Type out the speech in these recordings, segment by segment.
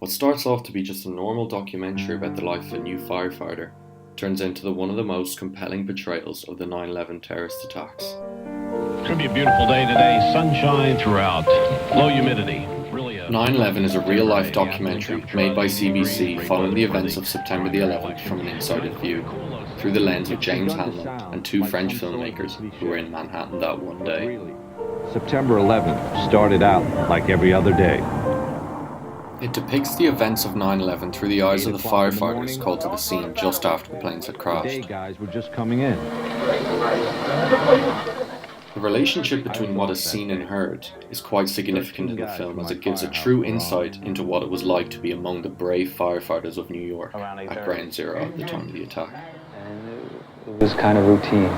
What starts off to be just a normal documentary about the life of a new firefighter turns into one of the most compelling portrayals of the 9/11 terrorist attacks. It's going to be a beautiful day today, sunshine throughout, low humidity. Really 9/11 is a real-life documentary made by CBC following the events of September the 11th from an insider's view, through the lens of James Hanlon and two French filmmakers who were in Manhattan that one day. September 11th started out like every other day. It depicts the events of 9/11 through the eyes of the firefighters called to the scene just after the planes had crashed. Guys were just coming in. The relationship between what is seen and heard is quite significant in the film, as it gives a true insight into what it was like to be among the brave firefighters of New York at Ground Zero at the time of the attack. It was kind of routine.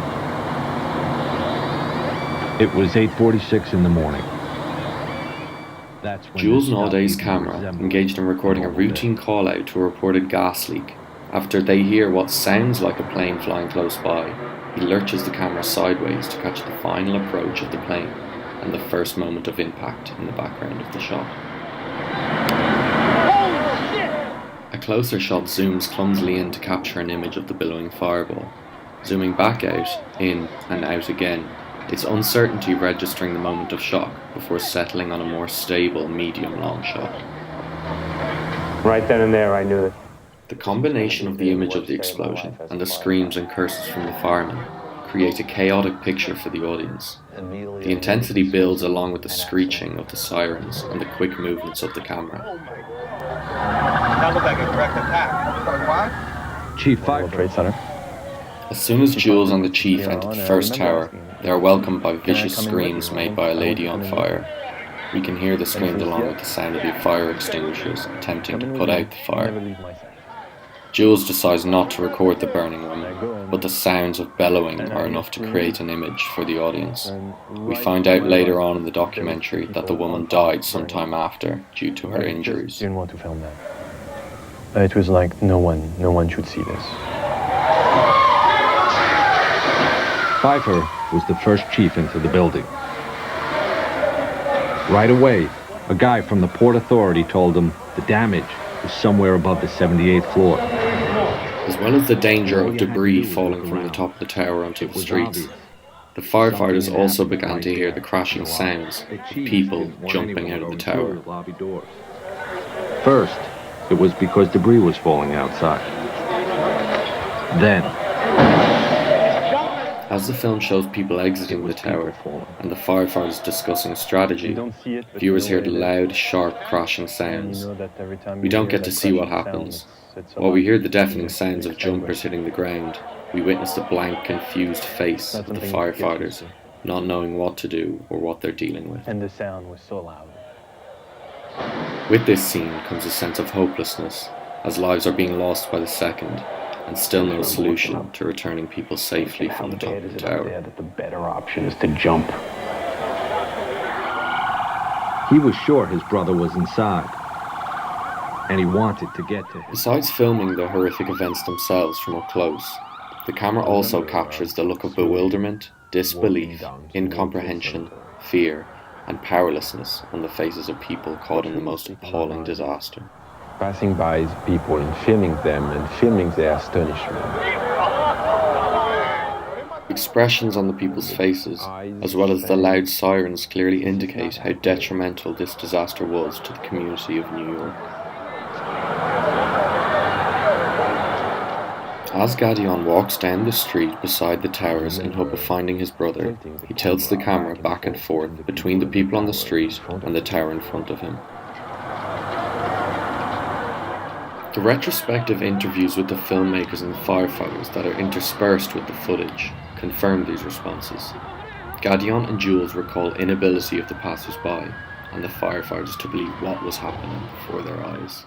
It was 8:46 in the morning. That's when Jules Naudet's camera engaged in recording a routine call out to a reported gas leak. After they hear what sounds like a plane flying close by, he lurches the camera sideways to catch the final approach of the plane and the first moment of impact in the background of the shot. A closer shot zooms clumsily in to capture an image of the billowing fireball. Zooming back out, in and out again, its uncertainty registering the moment of shock before settling on a more stable medium-long shot. Right then and there, I knew that. The combination of the image of the explosion and the screams and curses from the firemen create a chaotic picture for the audience. The intensity builds along with the screeching of the sirens and the quick movements of the camera. That looked like a direct attack. Chief World Trade Center. As soon as Jules and the chief enter the first tower, they are welcomed by vicious screams made by a lady on fire. We can hear the screams along with the sound of the fire extinguishers attempting to put out the fire. Jules decides not to record the burning woman, but the sounds of bellowing are enough to create an image for the audience. We find out later on in the documentary that the woman died sometime after due to her injuries. Didn't want to film that. It was like no one should see this. Pfeiffer was the first chief into the building. Right away, a guy from the Port Authority told him the damage was somewhere above the 78th floor. As well as the danger of debris falling from the top of the tower onto the streets, the firefighters also began to hear the crashing sounds of people jumping out of the tower. First, it was because debris was falling outside. Then, as the film shows people exiting the tower and the firefighters discussing strategy, viewers hear the loud, sharp crashing sounds. We don't get to see what happens. While we hear the deafening sounds of jumpers hitting the ground, we witness the blank, confused face of the firefighters, not knowing what to do or what they're dealing with. And the sound was so loud. With this scene comes a sense of hopelessness, as lives are being lost by the second, and still no solution to returning people safely from the top of the tower. That the better option is to jump. he was sure his brother was inside, and he wanted to get to him. Besides filming the horrific events themselves from up close, the camera also captures the look of bewilderment, disbelief, incomprehension, fear, and powerlessness on the faces of people caught in the most appalling disaster. Passing by people and filming them and filming their astonishment. Expressions on the people's faces, as well as the loud sirens, clearly indicate how detrimental this disaster was to the community of New York. As Gadion walks down the street beside the towers in hope of finding his brother, he tilts the camera back and forth between the people on the street and the tower in front of him. The retrospective interviews with the filmmakers and the firefighters that are interspersed with the footage confirm these responses. Gadion and Jules recall inability of the passers-by and the firefighters to believe what was happening before their eyes.